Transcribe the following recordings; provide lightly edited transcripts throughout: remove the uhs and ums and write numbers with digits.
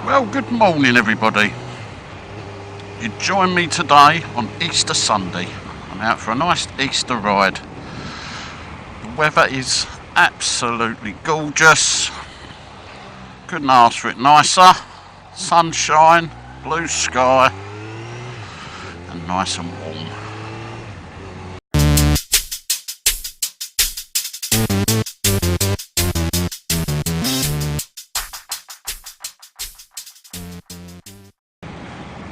Well, good morning everybody. You join me today on Easter Sunday. I'm out for a nice Easter ride. The weather is absolutely gorgeous. Couldn't ask for it nicer. Sunshine, blue sky, and nice and warm.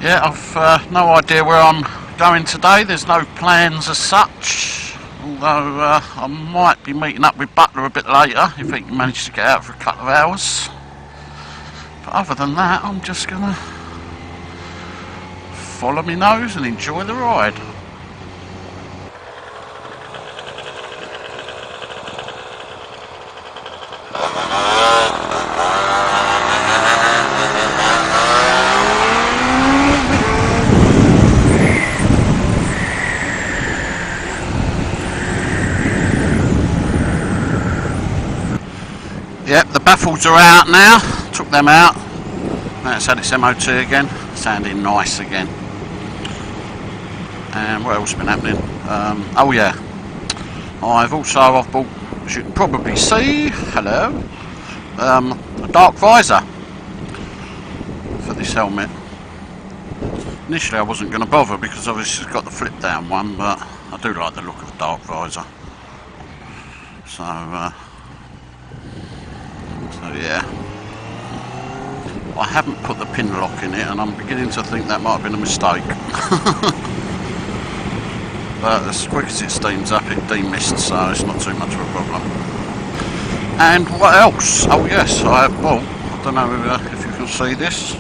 Yeah, I've no idea where I'm going today. There's no plans as such, although I might be meeting up with Butler a bit later if he can manage to get out for a couple of hours. But other than that, I'm just going to follow my nose and enjoy the ride. Yep, the baffles are out now. Took them out. That's had its MOT again. Sounding nice again. And what else has been happening? Oh yeah, I've bought, as you can probably see, hello, a dark visor for this helmet. Initially I wasn't going to bother because obviously it's got the flip down one, but I do like the look of a dark visor. So yeah, I haven't put the pin lock in it and I'm beginning to think that might have been a mistake. But as quick as it steams up it demists, so it's not too much of a problem. And what else? Oh yes, I don't know if you can see this.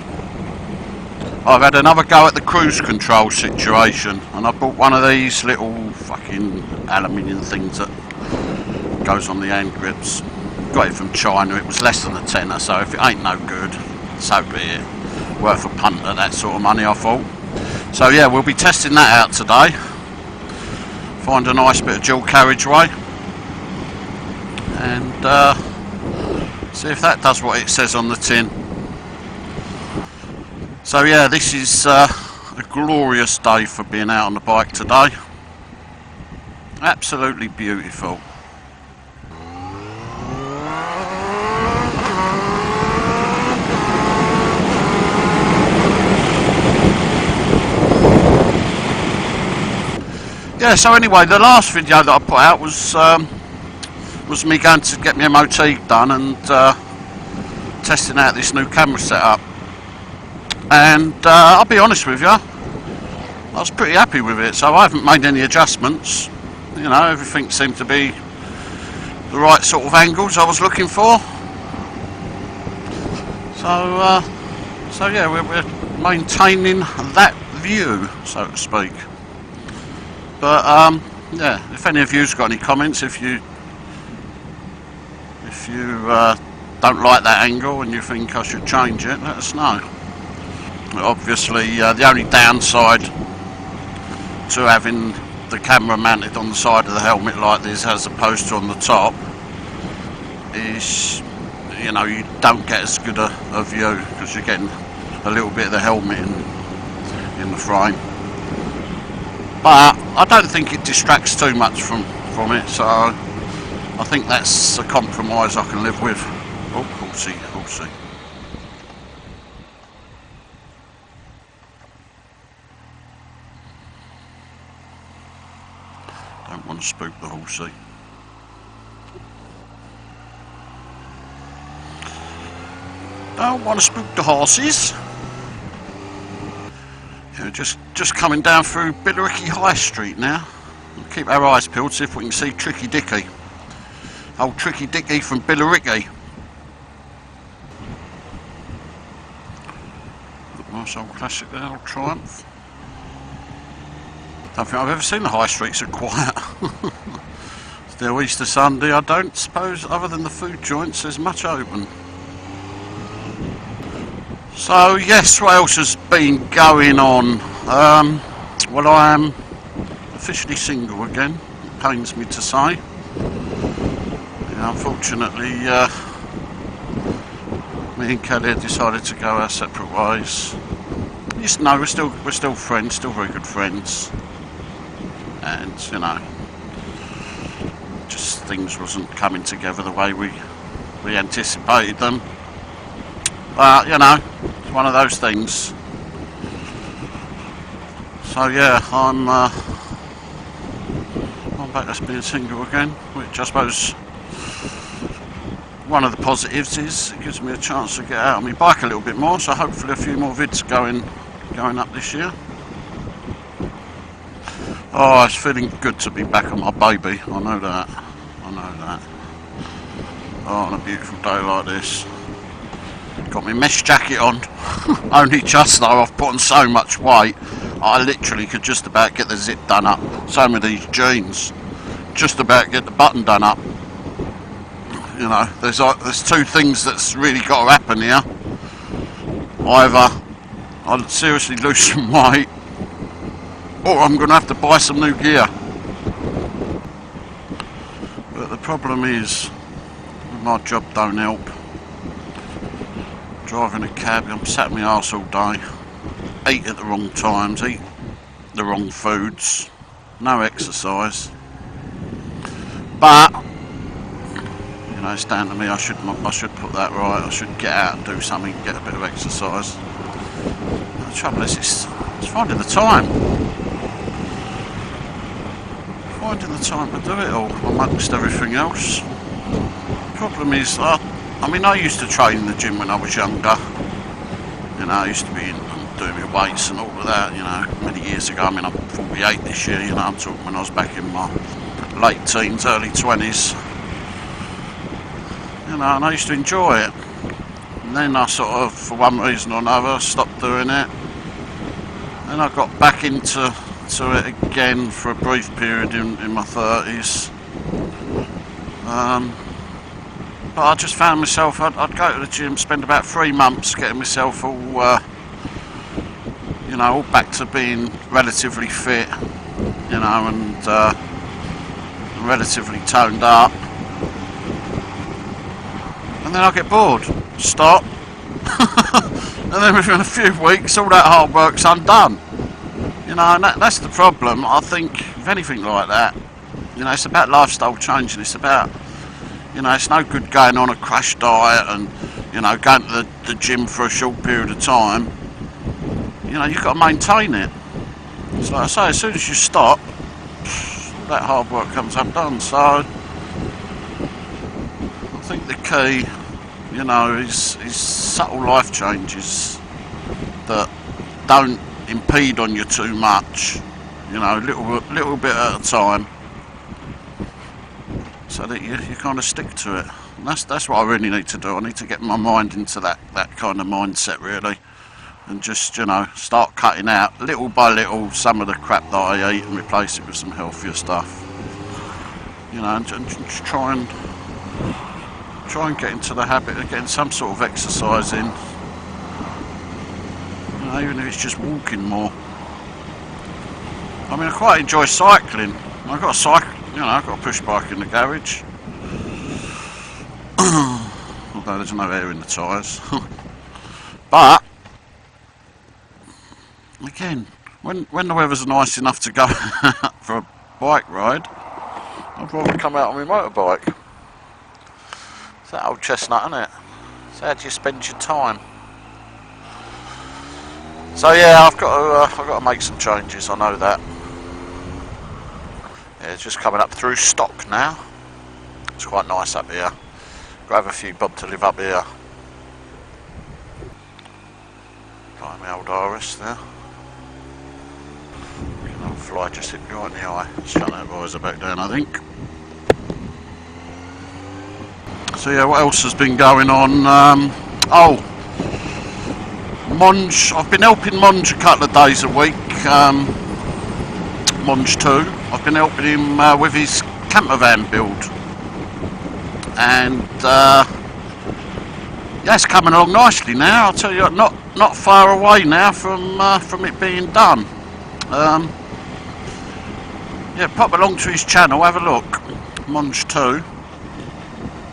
I've had another go at the cruise control situation and I bought one of these little fucking aluminium things that goes on the hand grips. Got it from China. It was less than a tenner, so if it ain't no good, so be it. Worth a punt at that sort of money, I thought. So yeah, we'll be testing that out today. Find a nice bit of dual carriageway and see if that does what it says on the tin. So yeah, this is a glorious day for being out on the bike today. Absolutely beautiful. Yeah, so anyway, the last video that I put out was me going to get my MOT done and testing out this new camera setup. And I'll be honest with you, I was pretty happy with it, so I haven't made any adjustments. You know, everything seemed to be the right sort of angles I was looking for. So yeah, we're maintaining that view, so to speak. But yeah, if any of you's got any comments, if you don't like that angle and you think I should change it, let us know. Obviously, the only downside to having the camera mounted on the side of the helmet like this as opposed to on the top is, you know, you don't get as good a view because you're getting a little bit of the helmet in the frame. But I don't think it distracts too much from it, so I think that's a compromise I can live with. Oh, horsey. Don't want to spook the horsey. Don't want to spook the horses. Yeah, just coming down through Billericay High Street now. We'll keep our eyes peeled, see if we can see Tricky Dicky. Old Tricky Dicky from Billericay. Nice old classic there, old Triumph. Don't think I've ever seen the high streets so quiet. Still Easter Sunday, I don't suppose other than the food joints there's much open. So yes, what else has been going on? Well, I am officially single again, it pains me to say. Yeah, unfortunately, me me and Kelly decided to go our separate ways. Just no, we're still friends, still very good friends, and you know, just things wasn't coming together the way we anticipated them. But you know, it's one of those things. So yeah, I'm back as being single again, which I suppose one of the positives is it gives me a chance to get out on my bike a little bit more, so hopefully a few more vids going up this year. Oh, it's feeling good to be back on my baby, I know that. Oh, on a beautiful day like this. Got my mesh jacket on, only just though, I've put on so much weight, I literally could just about get the zip done up. Same with these jeans, just about get the button done up. You know, there's two things that's really got to happen here. Either I'll seriously lose some weight, or I'm going to have to buy some new gear. But the problem is, my job don't help. Driving a cab, I'm sat in my arse all day, eat at the wrong times, eat the wrong foods, no exercise. But you know, it's down to me. I should put that right. I should get out and do something, get a bit of exercise. The trouble is, it's finding the time. Finding the time to do it all amongst everything else. The problem is, I mean, I used to train in the gym when I was younger. You know, I used to be doing my weights and all of that, you know, many years ago. I mean, I'm 48 this year, you know, I'm talking when I was back in my late teens, early 20s. You know, and I used to enjoy it. And then I sort of, for one reason or another, stopped doing it. Then I got back into it again for a brief period in my 30s. But I just found myself, I'd go to the gym, spend about 3 months getting myself all, you know, all back to being relatively fit, you know, and relatively toned up. And then I get bored, stop, and then within a few weeks all that hard work's undone. You know, and that's the problem. I think with anything like that, you know, it's about lifestyle change, and it's about, you know, it's no good going on a crash diet and, you know, going to the gym for a short period of time. You know, you've got to maintain it. So like I say, as soon as you stop, that hard work comes undone. So I think the key, you know, is subtle life changes that don't impede on you too much. You know, little bit at a time, so that you kind of stick to it. And that's what I really need to do. I need to get my mind into that kind of mindset, really, and just, you know, start cutting out little by little some of the crap that I eat and replace it with some healthier stuff. You know, and just try and get into the habit of getting some sort of exercise in. You know, even if it's just walking more. I mean, I quite enjoy cycling. I've got a cycle. You know, I've got a push bike in the garage. Although there's no air in the tyres. But again, when the weather's nice enough to go for a bike ride, I'd rather come out on my motorbike. It's that old chestnut, isn't it? So how do you spend your time? So yeah, I've got to make some changes. I know that. Yeah, it's just coming up through Stock now. It's quite nice up here. Grab a few bob to live up here. Got my old Iris there. An old fly just hit me right in the eye. Shut that visor back down, I think. So yeah, what else has been going on? Monge. I've been helping Monge a couple of days a week. Monge 2. I've been helping him with his camper van build, and yeah, it's coming along nicely now. I'll tell you, not far away now from it being done. Yeah, pop along to his channel, have a look, Monge 2,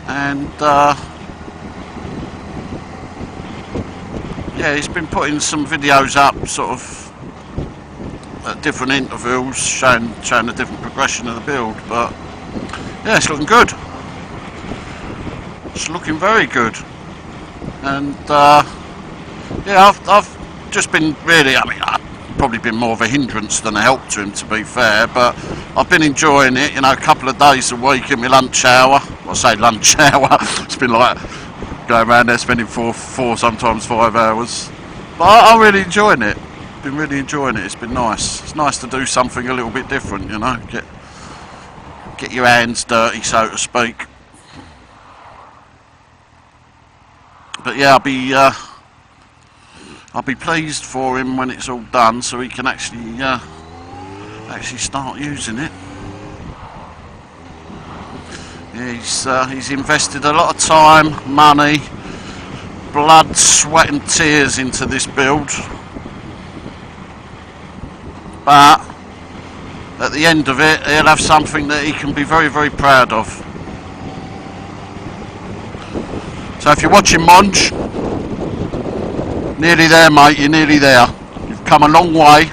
and yeah, he's been putting some videos up, sort of at different intervals, showing the different progression of the build. But yeah, it's looking good. It's looking very good. And yeah, I've just been really, I mean, I've probably been more of a hindrance than a help to him, to be fair, but I've been enjoying it, you know, a couple of days a week in my lunch hour. Well, I say lunch hour, it's been like going around there spending four, sometimes 5 hours. But I'm really enjoying it. Been really enjoying it. It's been nice. It's nice to do something a little bit different, you know, get your hands dirty, so to speak. But yeah, I'll be pleased for him when it's all done, so he can actually start using it. Yeah, he's invested a lot of time, money, blood, sweat and tears into this build. But at the end of it, he'll have something that he can be very, very proud of. So if you're watching, Monge, nearly there, mate, you're nearly there. You've come a long way.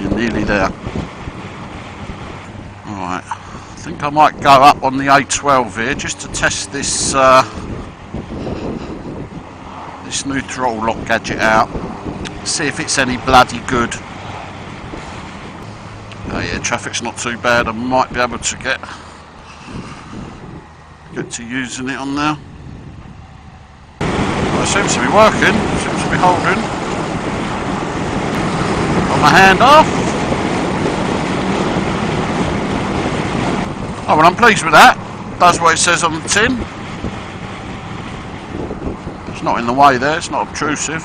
You're nearly there. Alright, I think I might go up on the A12 here just to test this this new throttle lock gadget out. See if it's any bloody good. Oh yeah, traffic's not too bad. I might be able to get to using it on there. Well, it seems to be working. It seems to be holding. Got my hand off. Oh, well, I'm pleased with that. Does what it says on the tin. It's not in the way there. It's not obtrusive.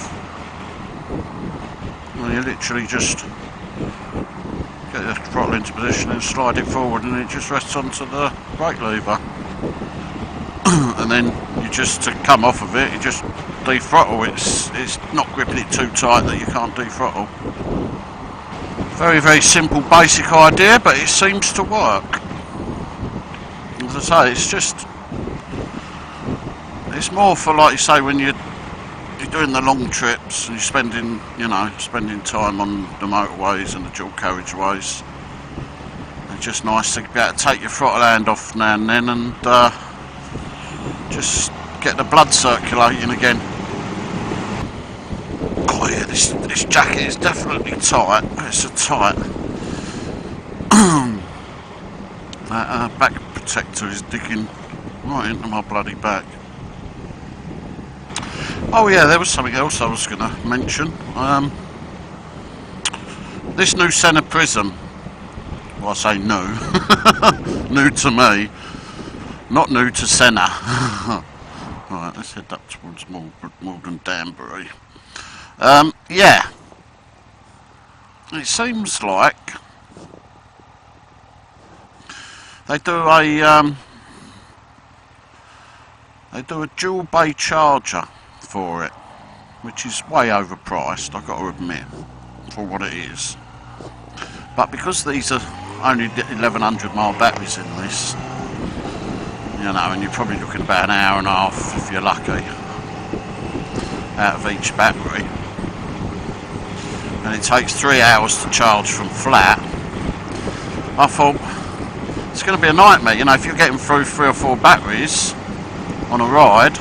Well, you literally just get the throttle into position and slide it forward, and it just rests onto the brake lever. And then you just, to come off of it, you just de-throttle. It's not gripping it too tight that you can't de-throttle. Very, very simple, basic idea, but it seems to work. As I say, it's more for, like you say, when you're doing the long trips and you're spending time on the motorways and the dual carriageways. It's just nice to be able to take your throttle hand off now and then and just get the blood circulating again. Oh yeah, this jacket is definitely tight. It's a tight. That back protector is digging right into my bloody back. Oh yeah, there was something else I was going to mention. This new Sena Prism. Well, I say new. New to me. Not new to Sena. Right, let's head up towards Malden Danbury. Yeah. It seems like they do a dual bay charger for it, which is way overpriced, I've got to admit, for what it is. But because these are only 1100 mile batteries in this, you know, and you're probably looking about an hour and a half, if you're lucky, out of each battery, and it takes 3 hours to charge from flat, I thought it's going to be a nightmare. You know, if you're getting through 3 or 4 batteries on a ride,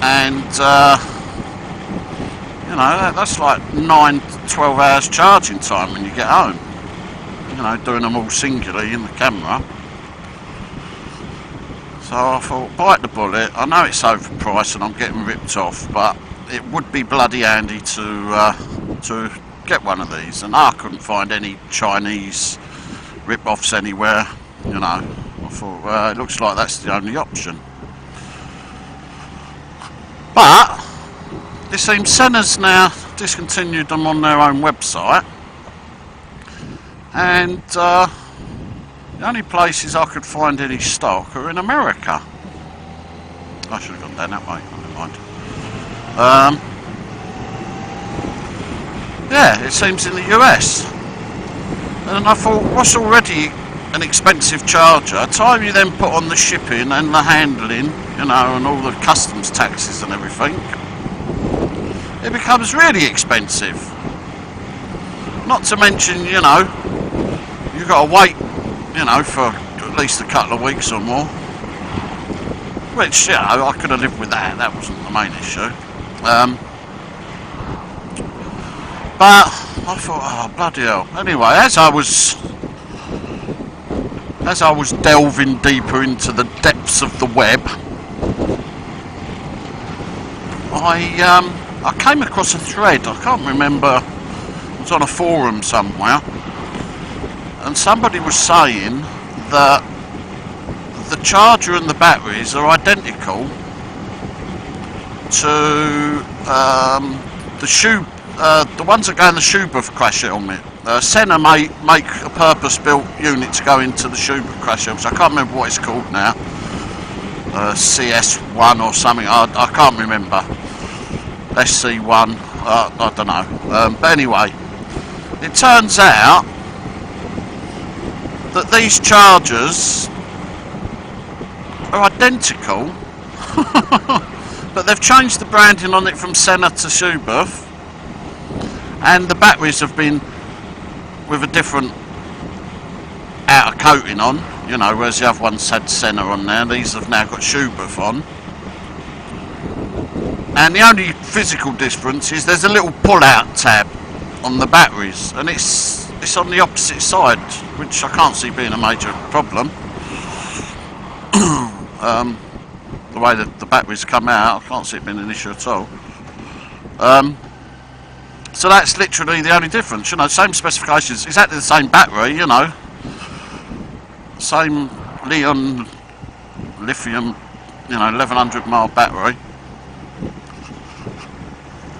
and you know, that's like 9 to 12 hours charging time when you get home, you know, doing them all singularly in the camera. So I thought, bite the bullet. I know it's overpriced and I'm getting ripped off, but it would be bloody handy to get one of these, and I couldn't find any Chinese rip-offs anywhere, you know. I thought, well, it looks like that's the only option. But it seems Sena's now discontinued them on their own website, and the only places I could find any stock are in America. I should have gone down that way, never mind. Yeah, it seems in the US. And I thought, what's already an expensive charger, time you then put on the shipping and the handling, you know, and all the customs taxes and everything, it becomes really expensive. Not to mention, you know, you've got to wait, you know, for at least a couple of weeks or more. Which, you know, I could have lived with that. That wasn't the main issue. But I thought, oh bloody hell. Anyway, as I was delving deeper into the depths of the web, I came across a thread. I can't remember. It was on a forum somewhere, and somebody was saying that the charger and the batteries are identical to the ones that go in the Schubert crash helmet. Sena make a purpose-built unit to go into the Schubert crash helmet. I can't remember what it's called now. CS1 or something. I can't remember. SC1. I don't know. But anyway, it turns out that these chargers are identical, but they've changed the branding on it from Sena to Schubert, and the batteries have been with a different outer coating on, you know, whereas the other ones had Sena on there. These have now got Schubert on, and the only physical difference is there's a little pull-out tab on the batteries, and it's on the opposite side, which I can't see being a major problem. The way that the batteries come out, I can't see it being an issue at all. So that's literally the only difference, you know, same specifications, exactly the same battery, you know, same lithium, you know, 1100 mile battery.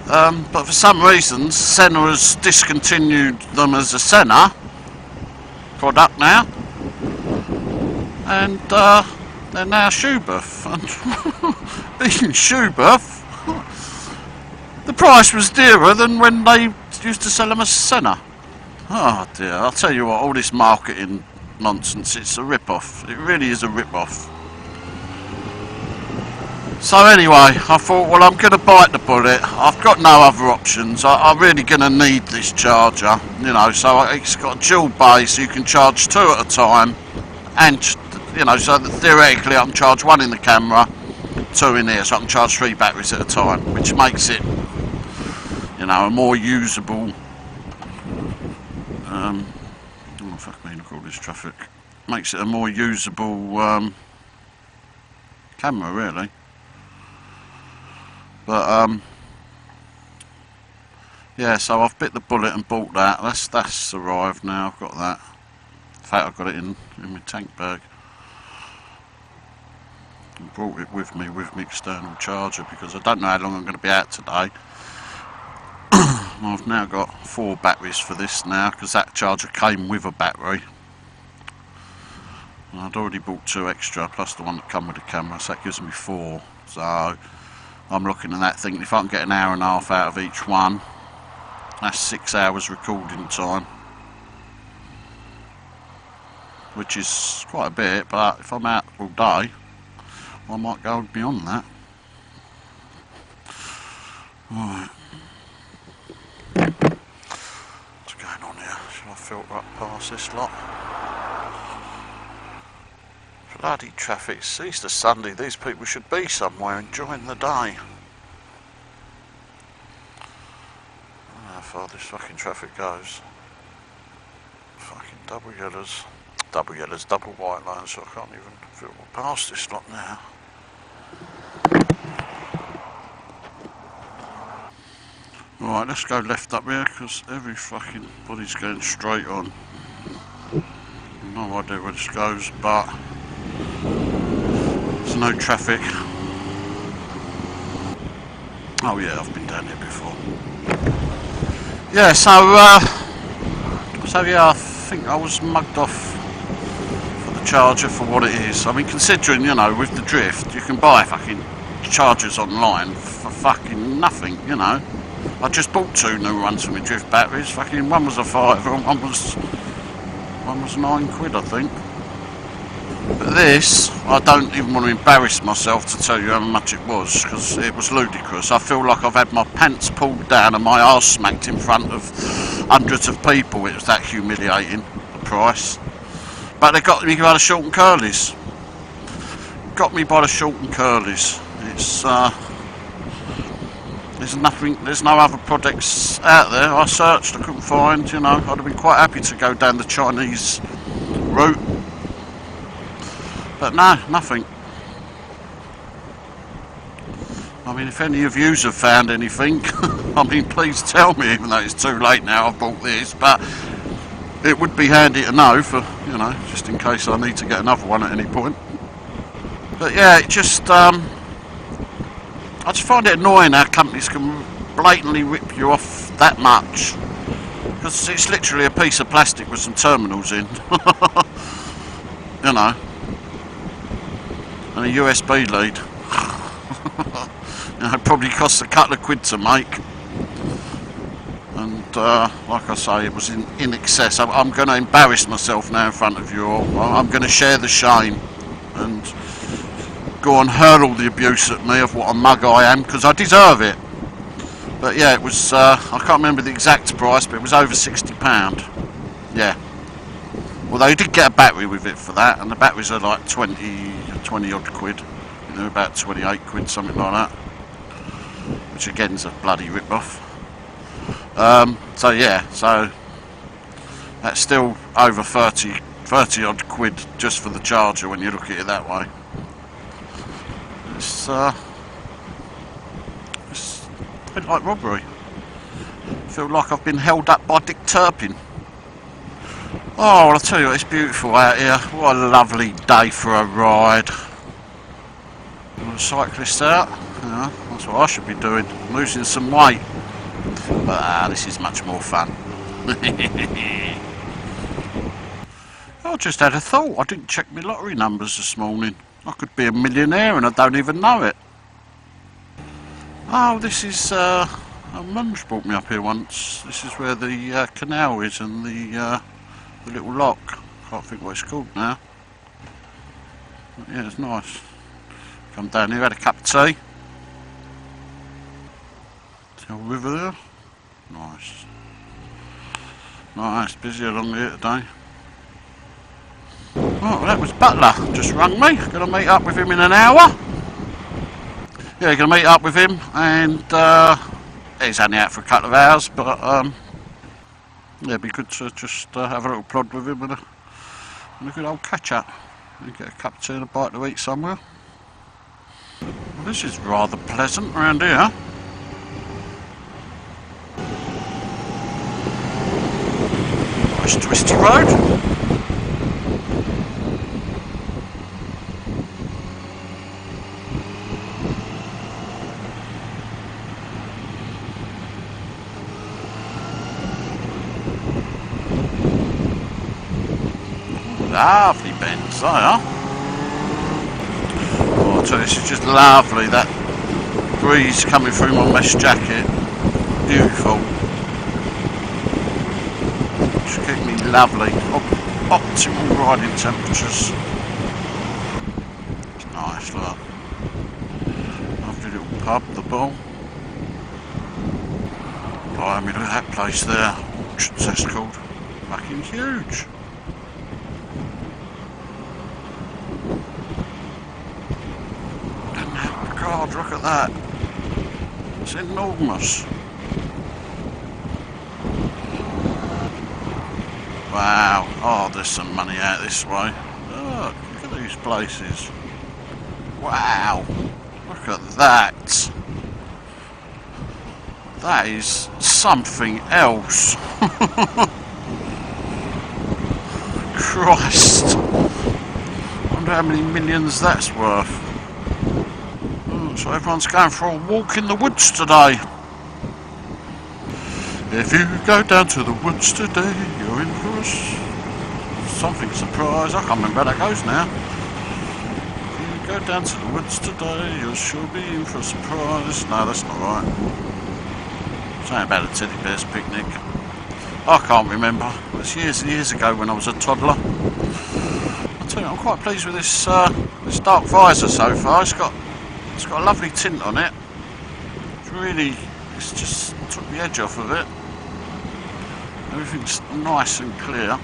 But for some reason, Sena has discontinued them as a Sena product now, and they're now Schubert. And being Schubert, the price was dearer than when they used to sell them as Sena. Oh dear, I'll tell you what, all this marketing nonsense, it's a rip-off. It really is a rip-off. So anyway, I thought, well, I'm going to bite the bullet. I've got no other options. I'm really going to need this charger, you know, so it's got a dual base, so you can charge two at a time, and, you know, so that theoretically I can charge one in the camera, two in here, so I can charge 3 batteries at a time, which makes it, you know, a more usable, oh fuck me, look at all this traffic, makes it a more usable camera, really. But yeah, so I've bit the bullet and bought that. That's arrived now. I've got that. In fact, I've got it in my tank bag. I brought it with me with my external charger because I don't know how long I'm going to be out today. I've now got 4 batteries for this now because that charger came with a battery. And I'd already bought 2 extra plus the one that come with the camera, so that gives me 4. So I'm looking at that thinking if I can get an hour and a half out of each one, that's 6 hours recording time, which is quite a bit, but if I'm out all day I might go beyond that. Right, what's going on here? Shall I filter up past this lot? Bloody traffic. It's Easter Sunday. These people should be somewhere enjoying the day. How far this fucking traffic goes. Fucking double yellows, double white lines, so I can't even filter past this lot now. Right, let's go left up here because every fucking body's going straight on. No idea where this goes, but there's no traffic. Oh yeah, I've been down here before. Yeah, so yeah, I think I was mugged off for the charger for what it is. I mean, considering, you know, with the drift, you can buy fucking chargers online for fucking nothing, you know. I just bought 2 new ones for my drift batteries. Fucking one was a £5 and one was £9, I think. But this, I don't even want to embarrass myself to tell you how much it was, because it was ludicrous. I feel like I've had my pants pulled down and my arse smacked in front of hundreds of people. It was that humiliating, the price. But they got me by the short and curlies. Got me by the short and curlies. It's there's no other products out there. I searched, I couldn't find, you know. I'd have been quite happy to go down the Chinese route. But no, nothing. I mean, if any of yous have found anything, I mean, please tell me, even though it's too late now, I've bought this, but it would be handy to know for, you know, just in case I need to get another one at any point. But yeah, it just, I just find it annoying how companies can blatantly rip you off that much. Because it's literally a piece of plastic with some terminals in. You know. And a USB lead. You know, it probably costs a couple of quid to make. And like I say, it was in excess. I'm going to embarrass myself now in front of you all. I'm going to share the shame. And go and hurl all the abuse at me of what a mug I am, because I deserve it. But yeah, it was, I can't remember the exact price, but it was over £60. Yeah. Although you did get a battery with it for that, and the batteries are like 20 odd quid. You know, about 28 quid, something like that. Which again is a bloody rip-off. So yeah, so that's still over 30 odd quid just for the charger when you look at it that way. It's a bit like robbery. I feel like I've been held up by Dick Turpin. Oh, well, I'll tell you what, it's beautiful out here. What a lovely day for a ride. A cyclist out. Yeah, that's what I should be doing. Losing some weight. But this is much more fun. I just had a thought. I didn't check my lottery numbers this morning. I could be a millionaire and I don't even know it. Oh, this is, Mum's brought me up here once. This is where the canal is and the little lock. Can't think what it's called now. But yeah, it's nice. Come down here, had a cup of tea. See a river there? Nice. Nice, busy along here today. Oh, well, that was Butler, just rung me. Gonna meet up with him in an hour. Yeah, gonna meet up with him, and he's only out for a couple of hours, but yeah, it'd be good to just have a little plod with him and a good old catch up. And get a cup of tea and a bite to eat somewhere. Well, this is rather pleasant around here. Nice twisty road. Lovely bends, they are. Oh, I tell you, this is just lovely, that breeze coming through my mesh jacket. Beautiful. Just keep me lovely. Optimal riding temperatures. It's nice, look. Lovely little pub, the Bull. Blimey, look at that place there. Orchards, that's called. Fucking huge. God, look at that. It's enormous. Wow. Oh, there's some money out this way. Look at these places. Wow. Look at that. That is something else. Christ. I wonder how many millions that's worth. So everyone's going for a walk in the woods today. If you go down to the woods today, you're in for something surprise. I can't remember how that goes now. If you go down to the woods today, you'll sure be in for a surprise. No, that's not right. Something about a teddy bear's picnic. I can't remember. It was years and years ago when I was a toddler. I tell you, I'm quite pleased with this this dark visor so far. It's got a lovely tint on it. It's just took the edge off of it. Everything's nice and clear.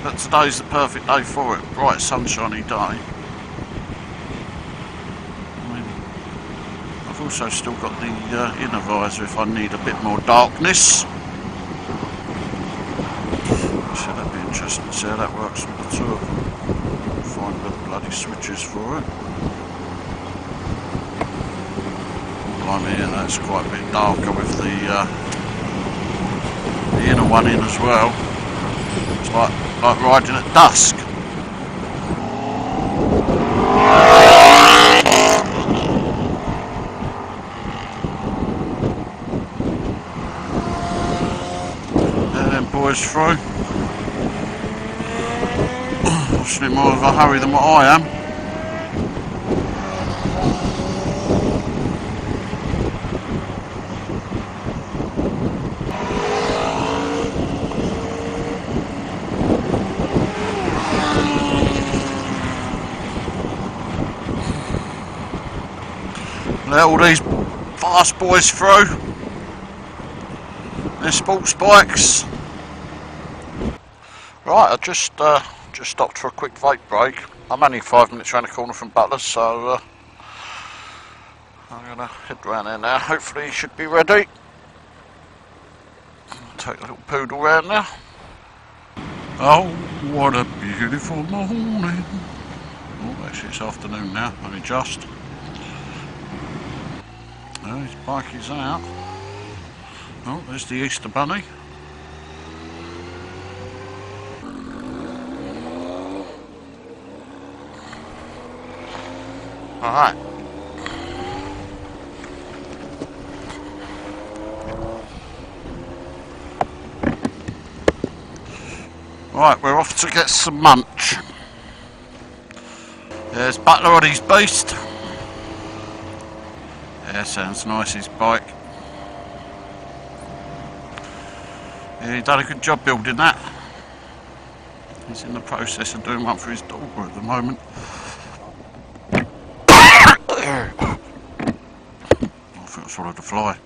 But today's the perfect day for it. Bright sunshiny day. I mean, I've also still got the inner visor if I need a bit more darkness. So that'd be interesting to see how that works with the two of them. Find the bloody switches for it. Blimey, yeah, that's quite a bit darker with the inner one in as well. It's like riding at dusk. There them boys through. Obviously more of a hurry than what I am. Let all these fast boys through. They're sports bikes. Right, I just stopped for a quick vape break. I'm only 5 minutes around the corner from Butler, so I'm gonna head round there now. Hopefully he should be ready. I'll take a little poodle round now. Oh, what a beautiful morning. Oh, actually it's afternoon now, only just. Oh, his bike is out. Oh, there's the Easter Bunny. Alright. Right, we're off to get some munch. There's Butler on his beast. Yeah, sounds nice, his bike. Yeah, he done a good job building that. He's in the process of doing one for his daughter at the moment. I think I swallowed a fly.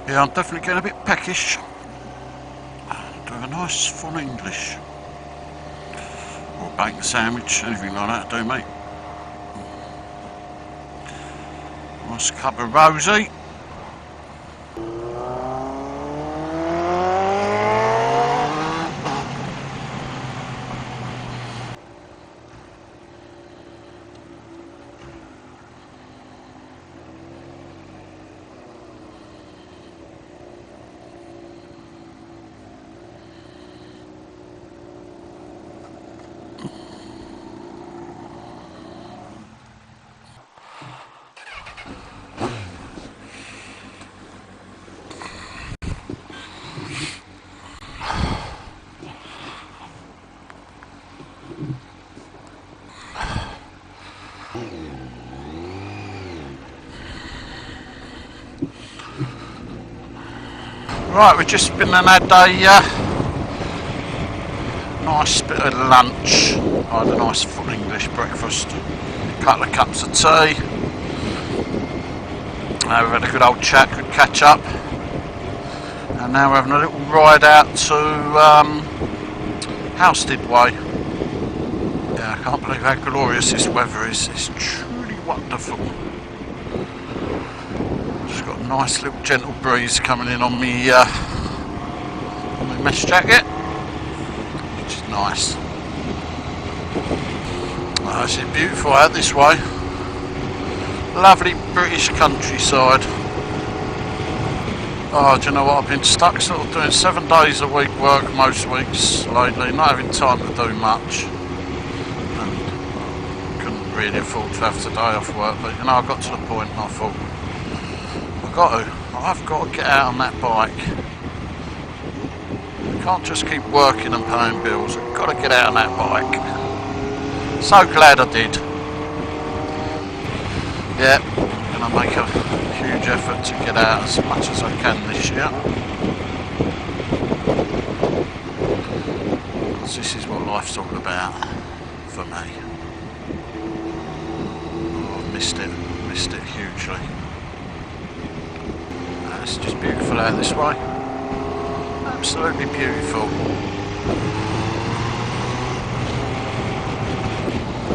Yeah, I'm definitely getting a bit peckish. Doing a nice full English. Or a bacon sandwich, anything like that, do mate. Nice cup of rosé. Right, we've just been and had a nice bit of lunch. I had a nice full English breakfast, a couple of cups of tea. We've had a good old chat, good catch up. And now we're having a little ride out to Housestead Way. Yeah, I can't believe how glorious this weather is. It's truly wonderful. Just got a nice little gentle breeze coming in on me mesh jacket, which is nice. Oh, it's beautiful out this way. Lovely British countryside. Oh, do you know what? I've been stuck sort of doing 7 days a week work most weeks lately, not having time to do much. And couldn't really afford to have today off work, but you know, I got to the point and I thought, I've got to get out on that bike. I can't just keep working and paying bills. I've got to get out on that bike. So glad I did. Yeah, I'm going to make a huge effort to get out as much as I can this year. This is what life's all about for me. Oh, I've missed it hugely. It's just beautiful out this way. Absolutely beautiful.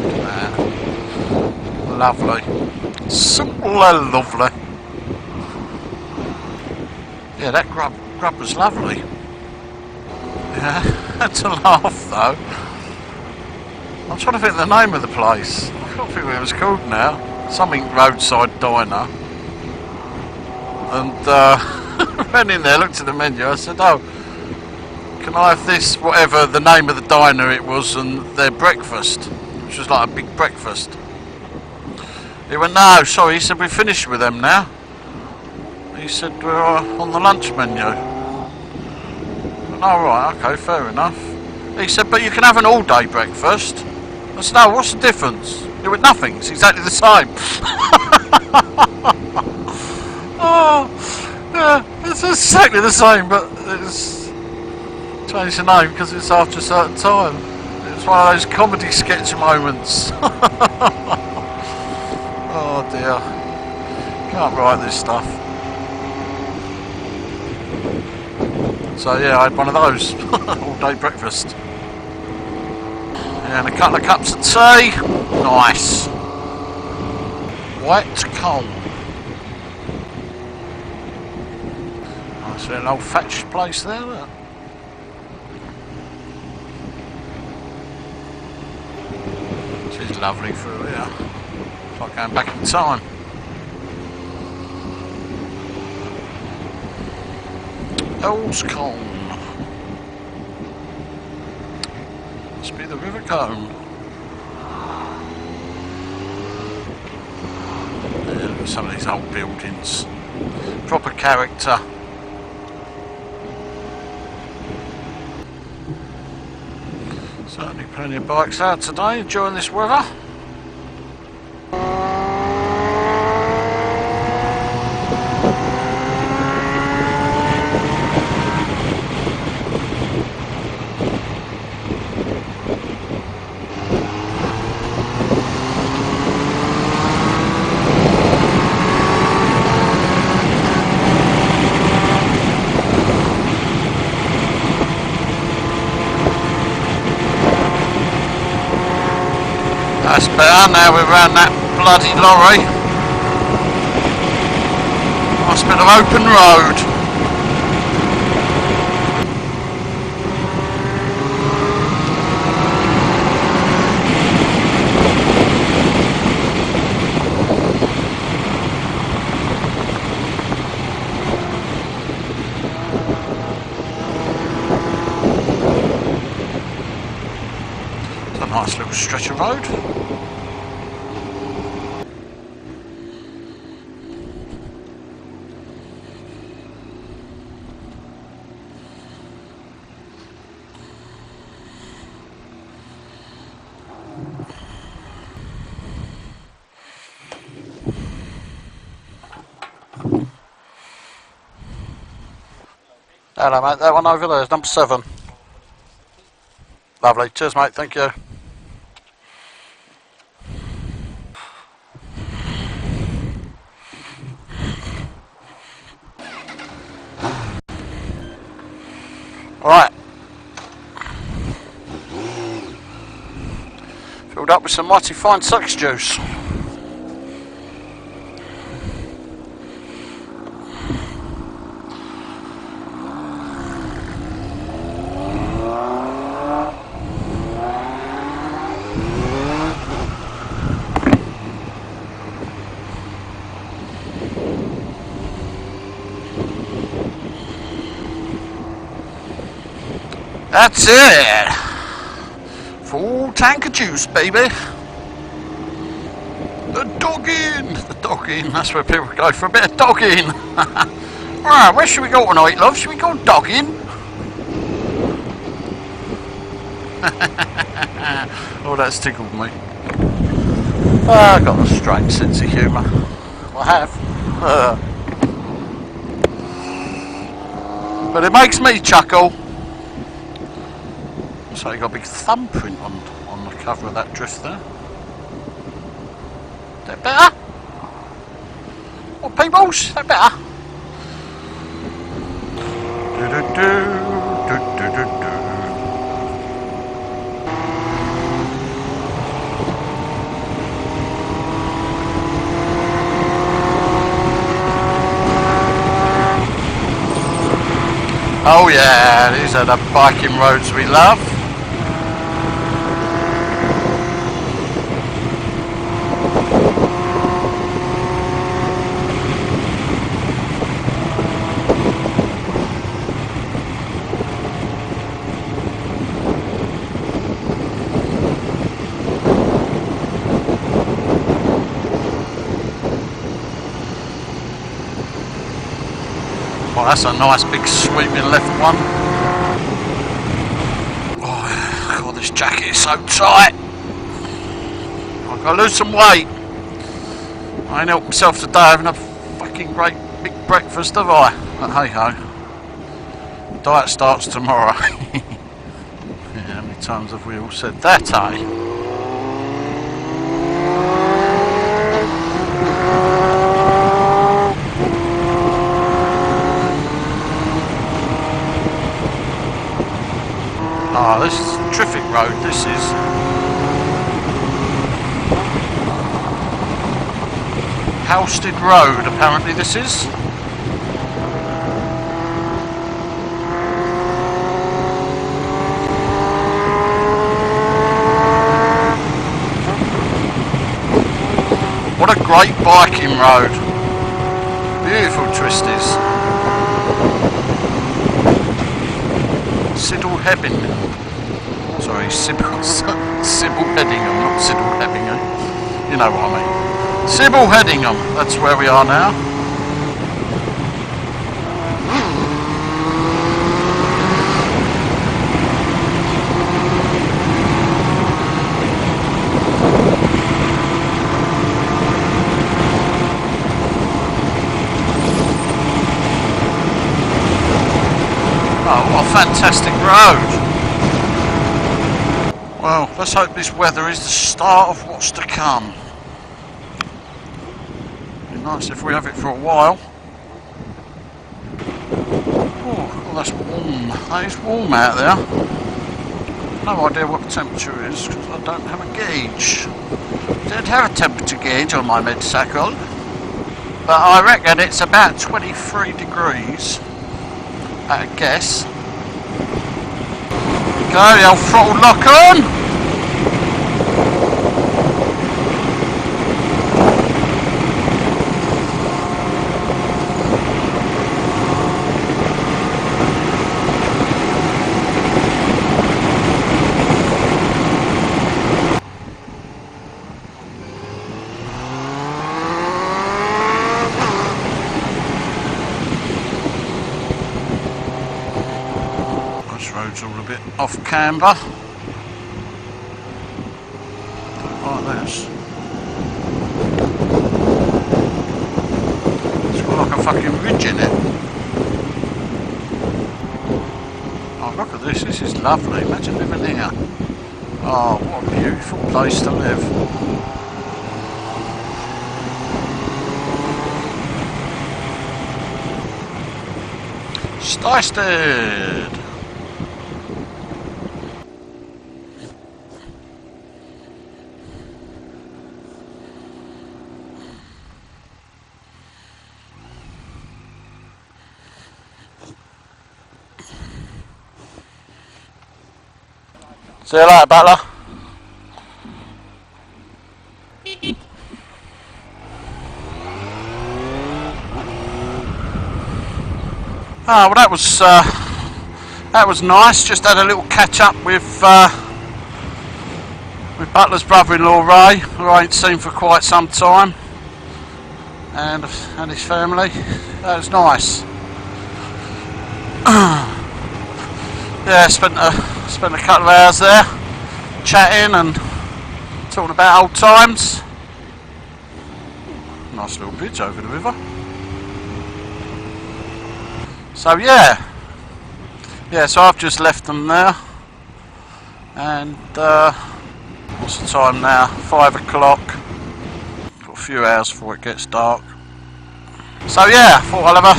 Look at that. Lovely. Simply lovely. Yeah, that grub was lovely. Yeah, had to laugh though. I'm trying to think of the name of the place. I can't think what it was called now. Something roadside diner. And went in there, looked at the menu. I said, "Oh, can I have this, whatever the name of the diner it was, and their breakfast, which was like a big breakfast?" He went, "No, sorry." He said, "We're finished with them now." He said, "We're on the lunch menu." Oh, right, okay, fair enough. He said, "But you can have an all-day breakfast." I said, "No, what's the difference?" He went, "Nothing, it's exactly the same." Oh, yeah, it's exactly the same, but it's changed the name because it's after a certain time. It's one of those comedy sketch moments. Oh dear, can't write this stuff. So yeah, I had one of those all day breakfast. And a couple of cups of tea. Nice. White coal. Nice little old thatched place there, look. This is lovely through here. It's like going back in time. Cone. Must be the River Cone. Yeah, look at some of these old buildings. Proper character. Certainly plenty of bikes out today, enjoying this weather. That's better, now we're around that bloody lorry. Nice bit of open road. It's a nice little stretch of road. Hello mate, that one over there is number 7. Lovely, cheers mate, thank you. Alright. Filled up with some mighty fine sucks juice. That's it! Full tank of juice, baby! The dogging! That's where people go for a bit of dogging! Right, where should we go tonight, love? Should we go dogging? Oh, that's tickled me. I've got a strange sense of humour. I have. But it makes me chuckle. So you got a big thumbprint on the cover of that drift there. Is that better? What, peoples? Is that better? Oh yeah, these are the biking roads we love. Oh, that's a nice big sweeping left one. Oh, God, this jacket is so tight. I've got to lose some weight. I ain't helped myself today having a fucking great big breakfast, have I? But hey ho. Diet starts tomorrow. Yeah, how many times have we all said that, eh? Oh, this is a terrific road, this is. Halstead Road, apparently this is. What a great biking road. Beautiful twisties. Siddle Hebbing. Sorry, Sybil Headingham, not Siddle Hebbingham. You know what I mean. Sybil Headingham, that's where we are now. Oh, what a fantastic road. Well, let's hope this weather is the start of what's to come. Be nice if we have it for a while. Oh, that's warm. That is warm out there. No idea what the temperature is because I don't have a gauge. Don't have a temperature gauge on my motorcycle. But I reckon it's about 23 degrees. At a guess. Go, the old throttle lock on. Road's all a bit off camber. Don't like this. It's got like a fucking ridge in it. Oh, look at this. This is lovely. Imagine living here. Oh, what a beautiful place to live. Stystead. See you later, Butler. Oh, well, that was nice. Just had a little catch up with Butler's brother-in-law Ray, who I ain't seen for quite some time, and his family. That was nice. Yeah, spent a couple of hours there chatting and talking about old times. Nice little bridge over the river. So yeah, so I've just left them there And what's the time now? 5 o'clock. Got a few hours before it gets dark. So yeah, thought I'll have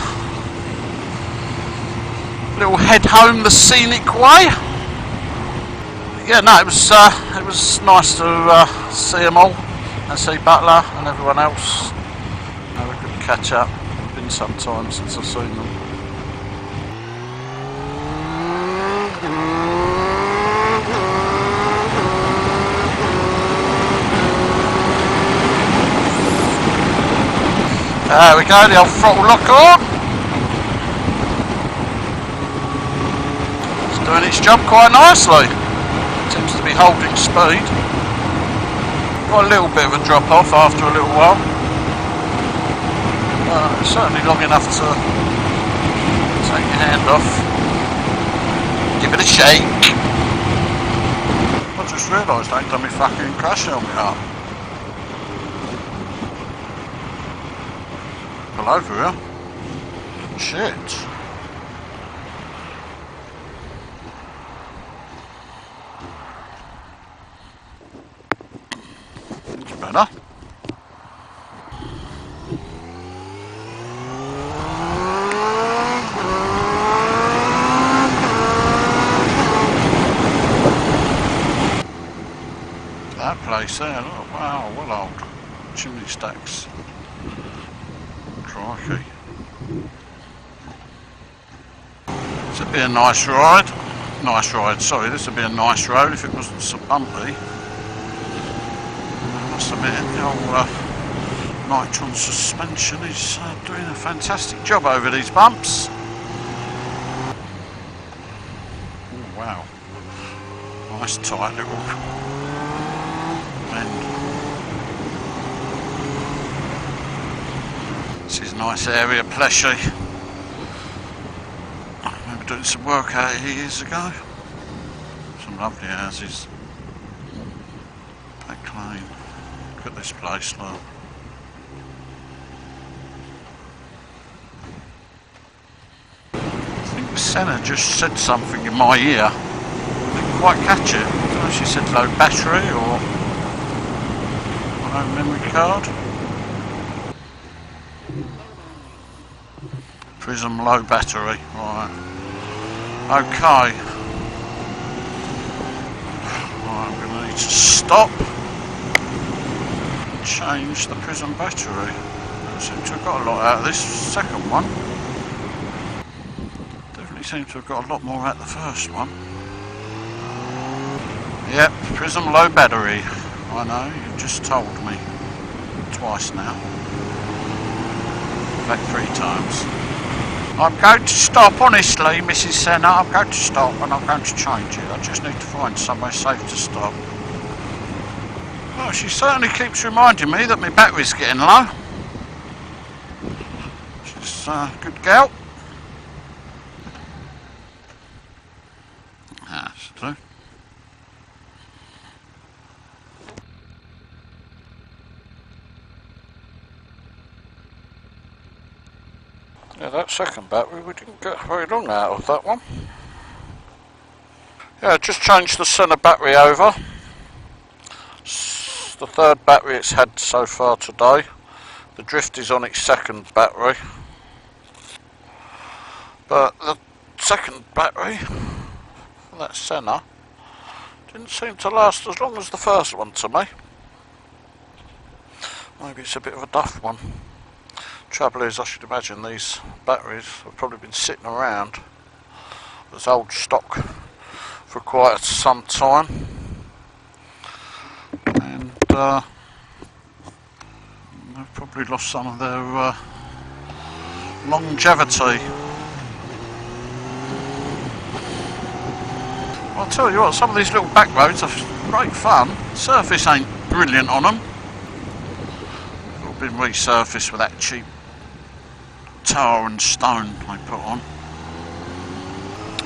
a little head home the scenic way. Yeah, no, it was nice to see them all and see Butler and everyone else. Have a good catch up. It's been some time since I've seen them. There we go, the old throttle lock on. It's doing its job quite nicely. Seems to be holding speed. Got a little bit of a drop off after a little while. Certainly long enough to take your hand off. Give it a shake. I just realised I ain't done my fucking crash helmet up. Pull over here. Shit. Better. That place there, oh, wow, well old. Chimney stacks. Crikey. This would be a nice ride. Nice ride, sorry, this would be a nice road if it wasn't so bumpy. I must admit, the old Nitron suspension is doing a fantastic job over these bumps. Oh, wow. Nice tight little bend. This is a nice area, Pleshy. I remember doing some work out here years ago. Some lovely houses. Back lane. Look at this place, look. I think Sena just said something in my ear. I didn't quite catch it. I don't know if she said low battery or no memory card. Prism low battery, right. Okay. Right, I'm going to need to stop. Change the Prism battery. I seem to have got a lot out of this second one. Definitely seem to have got a lot more out of the first one. Yep, Prism low battery. I know, you've just told me. Twice now. In fact, 3 times. I'm going to stop, honestly, Mrs. Sena. I'm going to stop and I'm going to change it. I just need to find somewhere safe to stop. Well, she certainly keeps reminding me that my battery's getting low. She's a good gal. That's true. Yeah, that second battery, we didn't get very long out of that one. Yeah, just changed the Sena battery over. It's the third battery it's had so far today. The drift is on its second battery. But the second battery, that Sena, didn't seem to last as long as the first one to me. Maybe it's a bit of a duff one. Trouble is, I should imagine these batteries have probably been sitting around as old stock for quite some time, and they've probably lost some of their longevity. Well, I'll tell you what, some of these little back roads are great fun. The surface ain't brilliant on them. They've all been resurfaced with that cheap tar and stone they put on.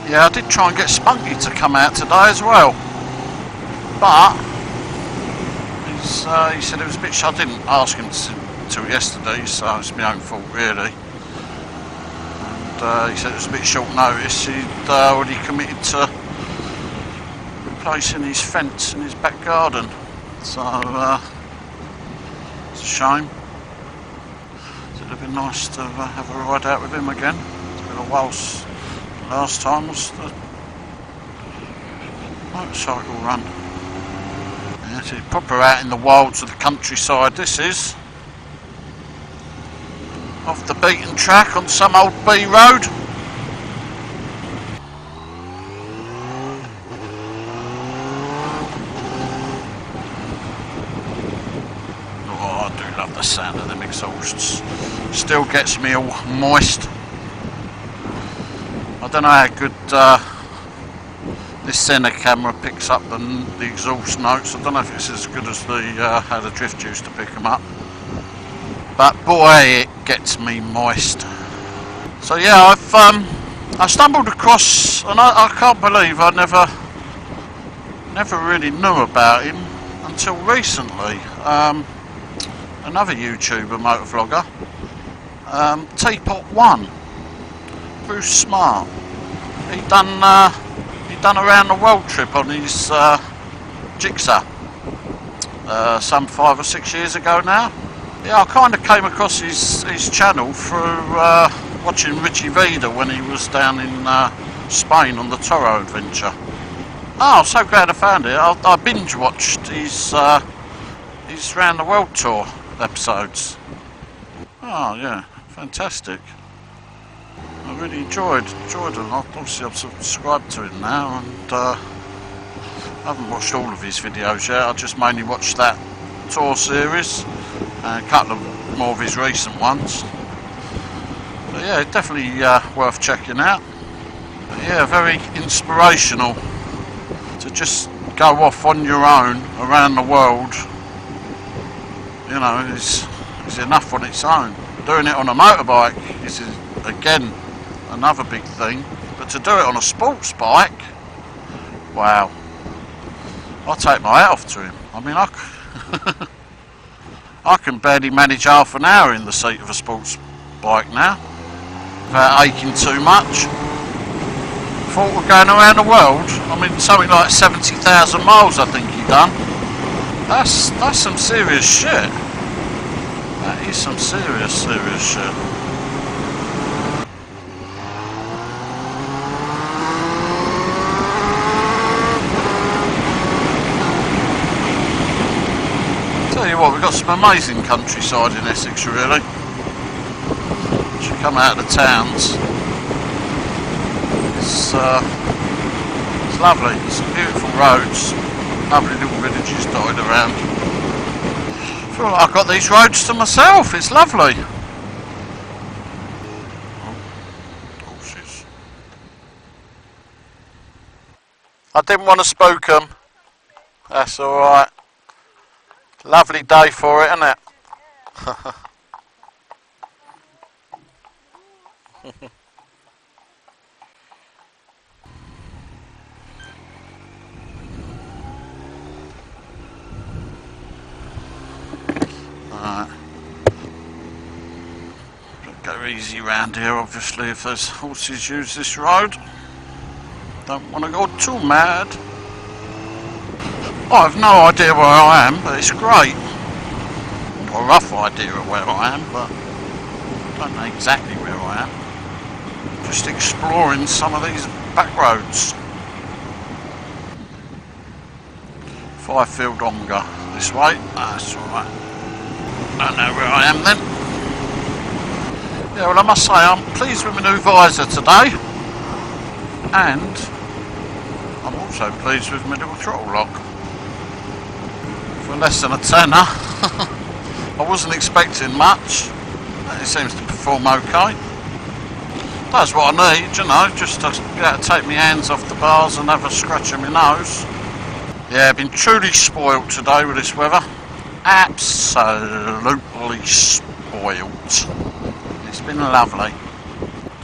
Yeah, I did try and get Spunky to come out today as well, but he said it was a bit I didn't ask him to yesterday, so it's my own fault really. And he said it was a bit short notice. He'd already committed to replacing his fence in his back garden. So it's a shame. It'd have been nice to have a ride out with him again. It's been a while. Last time was the motorcycle run. Yeah, it's proper out in the wilds of the countryside. This is off the beaten track on some old B road. Oh, I do love the sound of them exhausts. Still gets me all moist. I don't know how good this Sena camera picks up the exhaust notes. I don't know if it's as good as the how the drift used to pick them up. But boy, it gets me moist. So yeah, I stumbled across, and I can't believe I never really knew about him until recently. Another YouTuber motovlogger, Teapot One, Bruce Smart. He done a round the world trip on his Jigsaw some 5 or 6 years ago now. Yeah, I kind of came across his channel through watching Richie Vida when he was down in Spain on the Toro adventure. Oh, I'm so glad I found it. I binge watched his round the world tour episodes. Oh yeah, fantastic. I really enjoyed them. Obviously I've subscribed to him now, and I haven't watched all of his videos yet. I just mainly watched that tour series and a couple of more of his recent ones. But yeah, definitely worth checking out. But yeah, very inspirational to just go off on your own around the world. You know, is enough on its own. Doing it on a motorbike is again another big thing, but to do it on a sports bike, wow, I'll take my hat off to him. I mean, I can barely manage half an hour in the seat of a sports bike now without aching too much. Thought we're going around the world. I mean, something like 70,000 miles I think he done. That's some serious shit. That is some serious shit. Tell you what, we've got some amazing countryside in Essex, really. As you come out of the towns, it's lovely. Some beautiful roads, lovely little villages dotted around. I feel like I've got these roads to myself. It's lovely. Horses. I didn't want to spook them. That's all right. Lovely day for it, isn't it? Alright. Go easy round here, obviously, if those horses use this road. Don't want to go too mad. I have no idea where I am, but it's great. Got a rough idea of where I am, but I don't know exactly where I am. Just exploring some of these back roads. Fifield Onga this way. That's alright. Don't know where I am then. Yeah, well, I must say I'm pleased with my new visor today, and I'm also pleased with my little throttle lock. For less than a tenner. I wasn't expecting much. It seems to perform okay. That's what I need, you know, just to be able to take my hands off the bars and have a scratch at my nose. Yeah, I've been truly spoilt today with this weather. Absolutely spoilt. It's been lovely.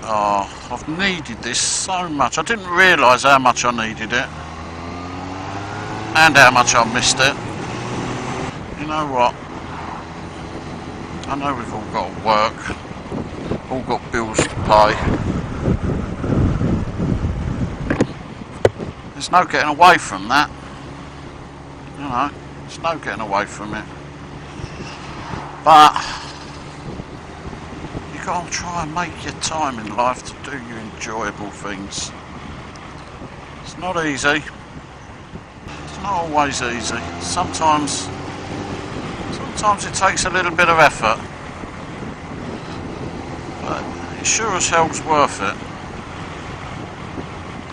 Oh, I've needed this so much. I didn't realise how much I needed it. And how much I missed it. You know what? I know we've all got to work, all got bills to pay. There's no getting away from that. You know, there's no getting away from it. But you gotta try and make your time in life to do your enjoyable things. It's not easy. It's not always easy. Sometimes it takes a little bit of effort. But it sure as hell's worth it.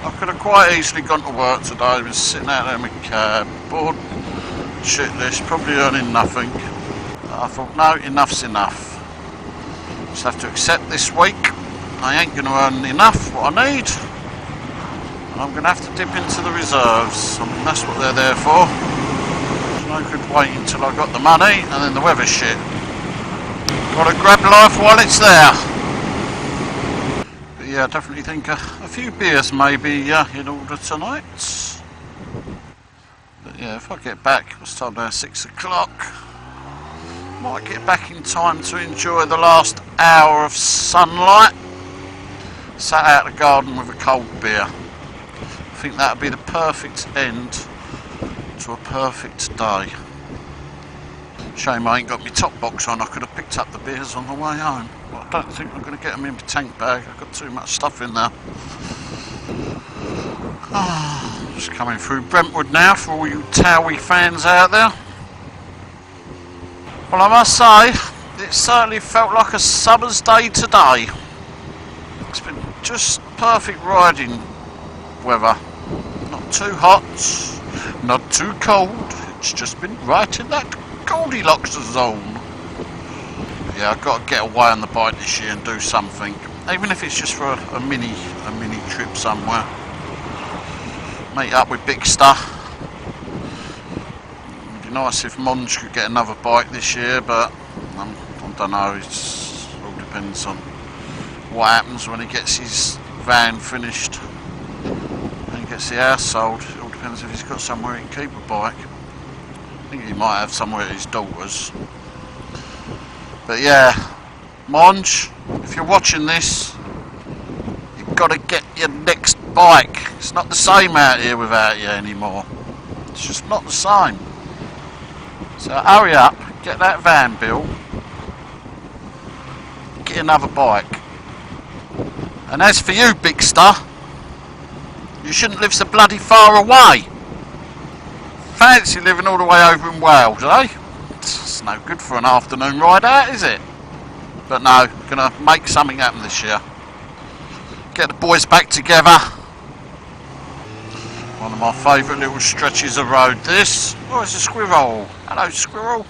I could have quite easily gone to work today. I was sitting out there in my cab, bored shitless, probably earning nothing. I thought, no, enough's enough. Just have to accept this week I ain't going to earn enough, what I need. And I'm going to have to dip into the reserves. I mean, that's what they're there for. There's no good waiting until I got the money and then the weather's shit. Got to grab life while it's there. But yeah, I definitely think a few beers may be in order tonight. But yeah, if I get back, it's time now 6 o'clock. Might get back in time to enjoy the last hour of sunlight. Sat out the garden with a cold beer. I think that would be the perfect end to a perfect day. Shame I ain't got my top box on. I could have picked up the beers on the way home. But I don't think I'm going to get them in my tank bag. I've got too much stuff in there. Just coming through Brentwood now for all you Towie fans out there. Well, I must say, it certainly felt like a summer's day today. It's been just perfect riding weather. Not too hot, not too cold. It's just been right in that Goldilocks zone. Yeah, I've got to get away on the bike this year and do something. Even if it's just for a mini trip somewhere. Meet up with Big Stuff. Nice if Monge could get another bike this year, but I don't know, it all depends on what happens when he gets his van finished and he gets the house sold. It all depends if he's got somewhere he can keep a bike. I think he might have somewhere at his daughter's. But yeah, Monge, if you're watching this, you've got to get your next bike. It's not the same out here without you anymore. It's just not the same. So hurry up, get that van built, get another bike. And as for you, Big Star, you shouldn't live so bloody far away. Fancy living all the way over in Wales, eh? It's no good for an afternoon ride out, is it? But no, gonna make something happen this year. Get the boys back together. One of my favourite little stretches of road, this. Oh, it's a squirrel. Hello, squirrel.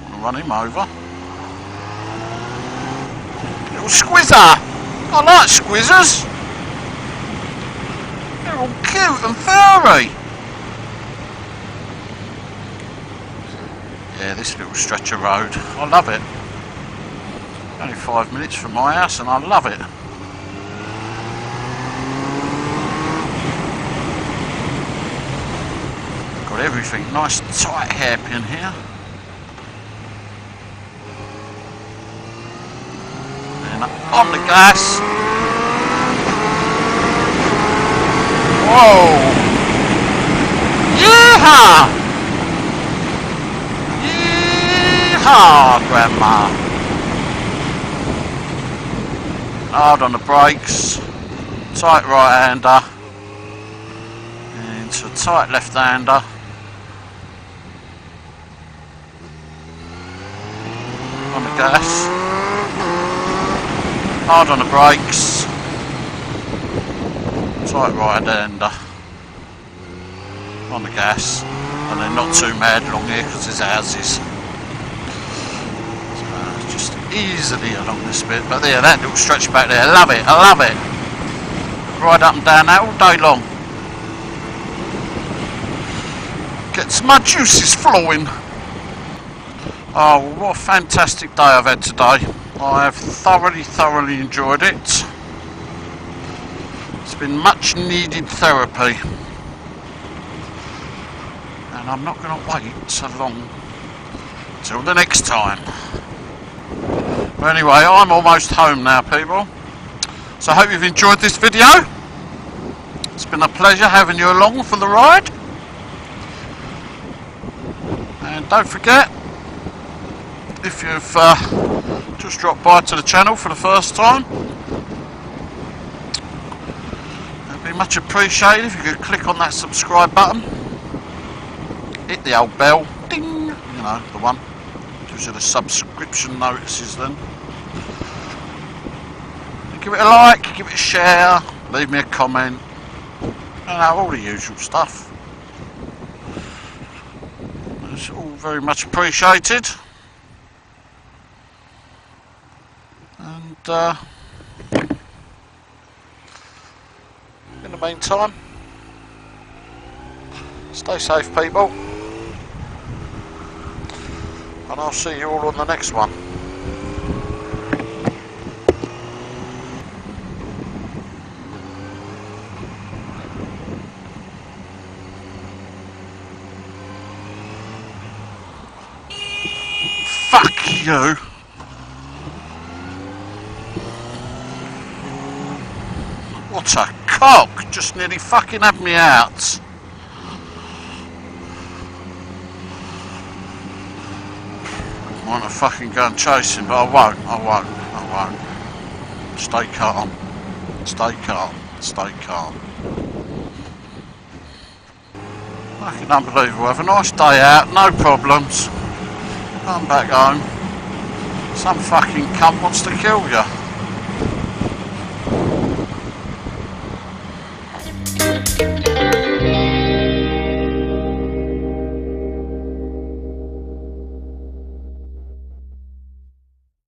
I want to run him over. Little squizzer. I like squizzers. They're all cute and furry. Yeah, this little stretch of road. I love it. Only 5 minutes from my house and I love it. Got everything nice tight hairpin here. And on the gas. Whoa! Yeehaw! Yeehaw, Grandma! Hard on the brakes. Tight right-hander. Into a tight left-hander. On the gas, hard on the brakes, tight right-hander, on the gas, and then not too mad along here because there's houses. So just easily along this bit, but there, that little stretch back there, I love it, I love it. Ride up and down that all day long. Gets my juices flowing. Oh, what a fantastic day I've had today. I have thoroughly enjoyed it. It's been much needed therapy. And I'm not going to wait so long till the next time. But anyway, I'm almost home now, people. So I hope you've enjoyed this video. It's been a pleasure having you along for the ride. And don't forget, if you've just dropped by to the channel for the first time, it'd be much appreciated if you could click on that subscribe button, hit the old bell, ding, you know, the one, gives you the subscription notices then. And give it a like, give it a share, leave me a comment, you know, all the usual stuff. It's all very much appreciated. And in the meantime, stay safe, people, and I'll see you all on the next one. Fuck you! What a cock! Just nearly fucking had me out. I want to fucking go and chase him, but I won't. Stay calm. Stay calm. Stay calm. Fucking unbelievable. Have a nice day out, no problems. Come back home. Some fucking cunt wants to kill you.